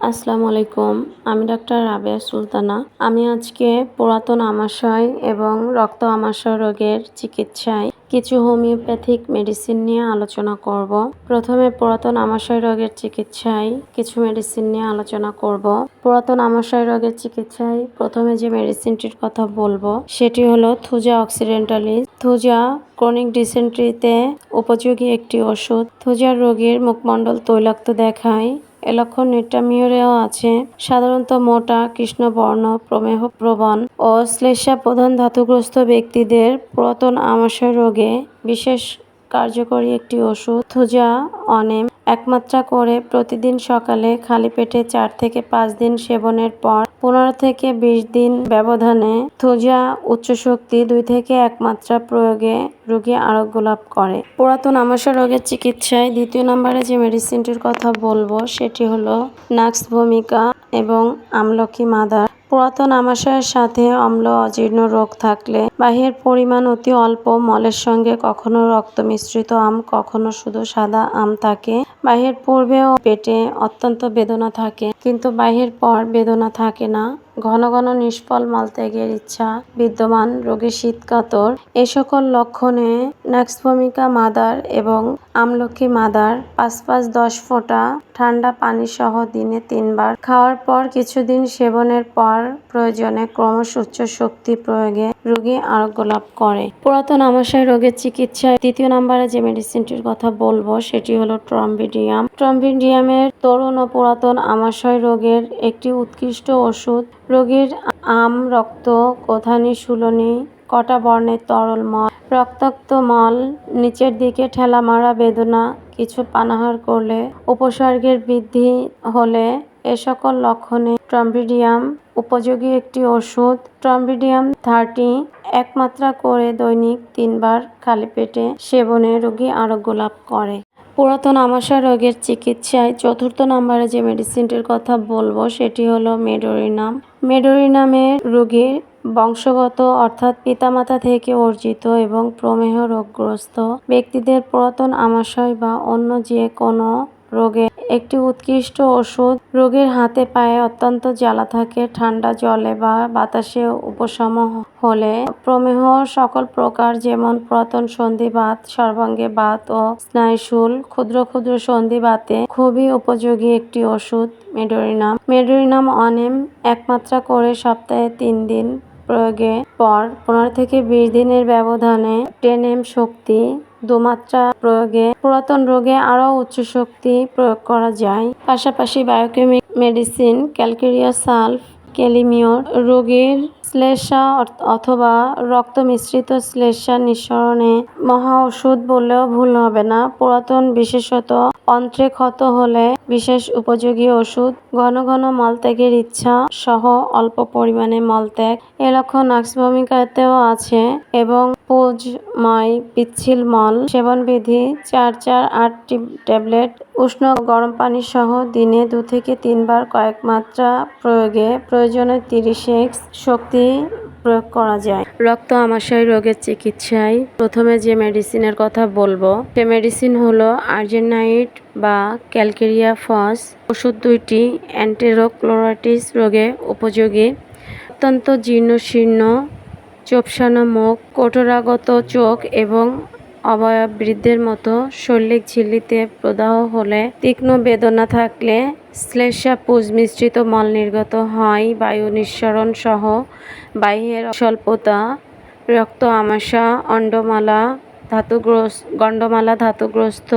আসসালামু আলাইকুম। আমি ডাক্তার রাবেয়া সুলতানা। আমি আজকে পুরাতন আমাশয় এবং রক্ত আমাশয় রোগের চিকিৎসায় কিছু হোমিওপ্যাথিক মেডিসিন নিয়ে আলোচনা করব। প্রথমে পুরাতন আমাশয় রোগের চিকিৎসায় কিছু মেডিসিন নিয়ে আলোচনা করব। পুরাতন আমাশয় রোগের চিকিৎসায় প্রথমে যে মেডিসিনটির কথা বলবো সেটি হলো থুজা অক্সিডেন্টালিস। থুজা ক্রনিক ডিসেন্ট্রিতে উপযোগী একটি ওষুধ। থুজার রোগীর মুখমণ্ডল তৈলাক্ত দেখায়। এ লক্ষণ নিট্রামিউরেও আছে। সাধারণত মোটা, কৃষ্ণবর্ণ, প্রমেহ প্রবণ ও শ্লেষ্মা প্রধান ধাতুগ্রস্ত ব্যক্তিদের পুরাতন আমাশয় রোগে বিশেষ কার্যকরী একটি ওষুধ থুজা অনেম। একমাত্রা করে প্রতিদিন সকালে খালি পেটে 4 থেকে 5 দিন সেবনের পর 15 থেকে 20 দিন ব্যবধানে থুজা উচ্চ শক্তি 2 থেকে 1 মাত্রা প্রয়োগে রোগী আরোগ্য লাভ করে। পুরাতন আমাশয় রোগের চিকিৎসায় দ্বিতীয় নম্বরে যে মেডিসিনটির কথা বলবো সেটি হলো নাক্স ভূমিকা এবং আমলকি মাদার। পুরাতন আমাশয়ের সাথে অম্ল অজীর্ণ রোগ থাকলে বাহের পরিমাণ অতি অল্প, মলের সঙ্গে কখনো রক্ত মিশ্রিত আম, কখনো শুধু সাদা আম থাকে। বাহের পূর্বে ও পেটে অত্যন্ত বেদনা থাকে, কিন্তু বাহের পর বেদনা থাকে না। ঘন ঘন নিষ্ফল মলত্যাগের ইচ্ছা বিদ্যমান, রোগী শীতকাতর। এ সকল লক্ষণে নাক্স ভূমিকা মাদার এবং আমলকি মাদার 5-5-10 ফোঁটা ঠান্ডা পানি সহ দিনে 3 বার খাওয়ার পর কিছুদিন সেবনের পর প্রয়োজনে ক্রমশ উচ্চ শক্তি প্রয়োগে রোগী আরোগ্য লাভ করে। পুরাতন আমাশয় রোগের চিকিৎসায় তৃতীয় নম্বরে যে মেডিসিনটির কথা বলবো সেটি হলো ট্রম্বিডিয়াম। ট্রম্বিডিয়ামের তরুণ ও পুরাতন আমাশয় রোগের একটি উৎকৃষ্ট ওষুধ। রোগীর আম, রক্ত, কোথানি, শুলনি, কটা বর্ণের তরল মল, রক্তাক্ত মল, নিচের দিকে ঠেলা মারা বেদনা, কিছু পানাহার করলে, উপসর্গের বৃদ্ধি হলে এ সকল লক্ষণে ট্রম্বিডিয়াম উপযোগী একটি ওষুধ। ট্রম্বিডিয়াম 30 1 মাত্রা করে দৈনিক 3 বার খালি পেটে সেবনে রোগী আরোগ্য লাভ করে। পুরাতন আমাশয় রোগের চিকিৎসায় চতুর্থ নম্বরে যে মেডিসিনটির কথা বলবো সেটি হলো মেডোরিনাম। মেডোরিনামের রোগীর বংশগত অর্থাৎ পিতামাতা থেকে অর্জিত এবং প্রমেহ রোগগ্রস্ত ব্যক্তিদের পুরাতন আমাশয় বা অন্য যে কোনো রোগে একটি উৎকৃষ্ট ওষুধ। রোগীর হাতে পায়ে অত্যন্ত জ্বালা থাকে, ঠান্ডা জলে বা বাতাসে উপশম হলে, প্রমেহ সকল প্রকার যেমন পুরাতন সন্ধিবাত, সর্বাঙ্গে বাত ও স্নায়ুশূল, ক্ষুদ্র ক্ষুদ্র সন্ধিবাতে খুবই উপযোগী একটি ওষুধ মেডোরিনাম। মেডোরিনাম অনেম 1 মাত্রা করে সপ্তাহে 3 দিন প্রয়োগের পর 15 থেকে 20 দিনের ব্যবধানে 10 শক্তি 2 মাত্রা প্রয়োগে পুরাতন রোগে আরও উচ্চ শক্তি প্রয়োগ করা যায়। পাশাপাশি বায়োকেমিক মেডিসিন ক্যালকেরিয়া সালফ ক্যালিমিওর রোগীর শ্লেষ্মা অথবা রক্ত মিশ্রিত শ্লেষ্মা নিঃসরণে মহা ওষুধ বললেও ভুল হবে না। পুরাতন বিশেষত অন্ত্রে ক্ষত হলে বিশেষ উপযোগী ওষুধ। ঘন ঘন মলত্যাগের ইচ্ছা সহ অল্প পরিমাণে মলত্যাগ এ লক্ষণ নাক্স ভূমিকাতেও আছে এবং পুজময় পিচ্ছিল মল। সেবনবিধি 4-4-8 ট্যাবলেট উষ্ণ গরম পানি সহ দিনে 2 থেকে 3 বার কয়েক মাত্রা প্রয়োগে প্রয়োজনে 30x শক্তি প্রয়োগ করা যায়। রক্ত আমাশয় রোগের চিকিৎসায় প্রথমে যে মেডিসিনের কথা বলবো সে মেডিসিন হলো আর্জেনাইট বা ক্যালকেরিয়া ফস। ওষুধ 2টি অ্যান্টেরোক্লোরাইটিস রোগে উপযোগী। অত্যন্ত জীর্ণশীর্ণ, চোপসানো মুখ, কঠোরাগত চোখ এবং অবয়ব বৃদ্ধের মতো শৈল্যিক ঝিল্লিতে প্রদাহ হলে, তীক্ষ্ণ বেদনা থাকলে, শ্লেষ্মা পুজ মিশ্রিত মল নির্গত হয়, বায়ু নিঃসরণ সহ বাহ্যের স্বল্পতা, রক্ত আমাশা, গণ্ডমালা ধাতুগ্রস্ত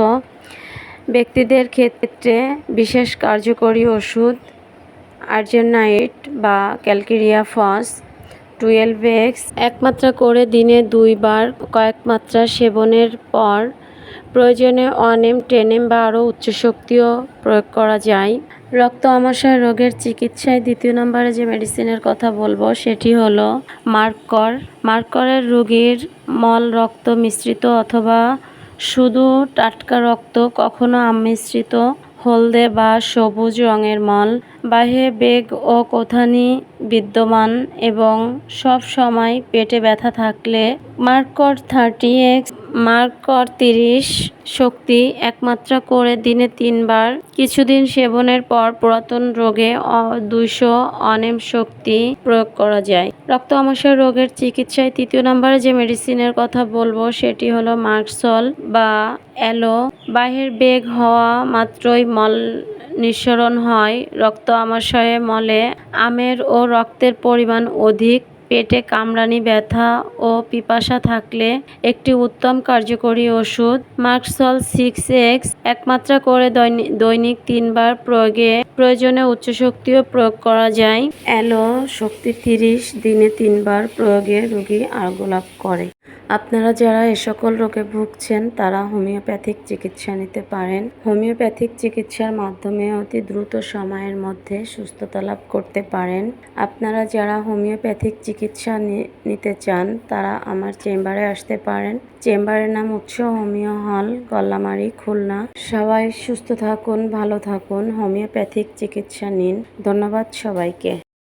ব্যক্তিদের ক্ষেত্রে বিশেষ কার্যকরী ওষুধ আর্জেনাইট বা ক্যালকেরিয়া ফস 12x 1 মাত্রা করে দিনে 2 বার কয়েক মাত্রা সেবনের পর প্রয়োজনে 1m 10m বা আরও উচ্চ শক্তিও প্রয়োগ করা যায়। রক্ত আমাশয় রোগের চিকিৎসায় দ্বিতীয় নম্বরে যে মেডিসিনের কথা বলবো সেটি হলো মার্কর। মার্করের রোগীর মল রক্ত মিশ্রিত অথবা শুধু টাটকা রক্ত, কখনো আম মিশ্রিত, হলদে বা সবুজ রঙের মল, বাহে বেগ ও কোথানি বিদ্যমান এবং সব সময় পেটে ব্যথা থাকলে মার্কর 30x মার্কর 30 শক্তি একমাত্রা করে দিনে 3 বার কিছুদিন সেবনের পর পুরাতন রোগে 200 অনেম শক্তি প্রয়োগ করা যায়। রক্ত আমাশয় রোগের চিকিৎসায় 3 নম্বরে যে মেডিসিনের কথা বলবো সেটি হলো মার্কসল বা অ্যালো। বাহের বেগ হওয়া মাত্রই মল নিঃসরণ হয়। রক্ত আমাশয়ে মলে আমের ও রক্তের পরিমাণ অধিক। পেটে কামড়ানি, ব্যথা ও পিপাসা থাকলে একটি উত্তম কার্যকরী ওষুধ মার্কসল 6X একমাত্রা করে দৈনিক 3 বার প্রয়োজনে উচ্চ শক্তিও প্রয়োগ করা যায়। অ্যালো শক্তি 30 দিনে 3 বার প্রয়োগে রোগী আরোগ্য লাভ করে। আপনারা যারা এ সকল রোগে ভুগছেন তারা হোমিওপ্যাথিক চিকিৎসা নিতে পারেন। হোমিওপ্যাথিক চিকিৎসার মাধ্যমে অতি দ্রুত সময়ের মধ্যে সুস্থতা লাভ করতে পারেন। আপনারা যারা হোমিওপ্যাথিক চিকিৎসা নিতে চান তারা আমার চেম্বারে আসতে পারেন। চেম্বারের নাম উৎস হোমিও হল, গল্লামারি, খুলনা। সবাই সুস্থ থাকুন, ভালো থাকুন, হোমিওপ্যাথিক চিকিৎসা নিন। ধন্যবাদ সবাইকে।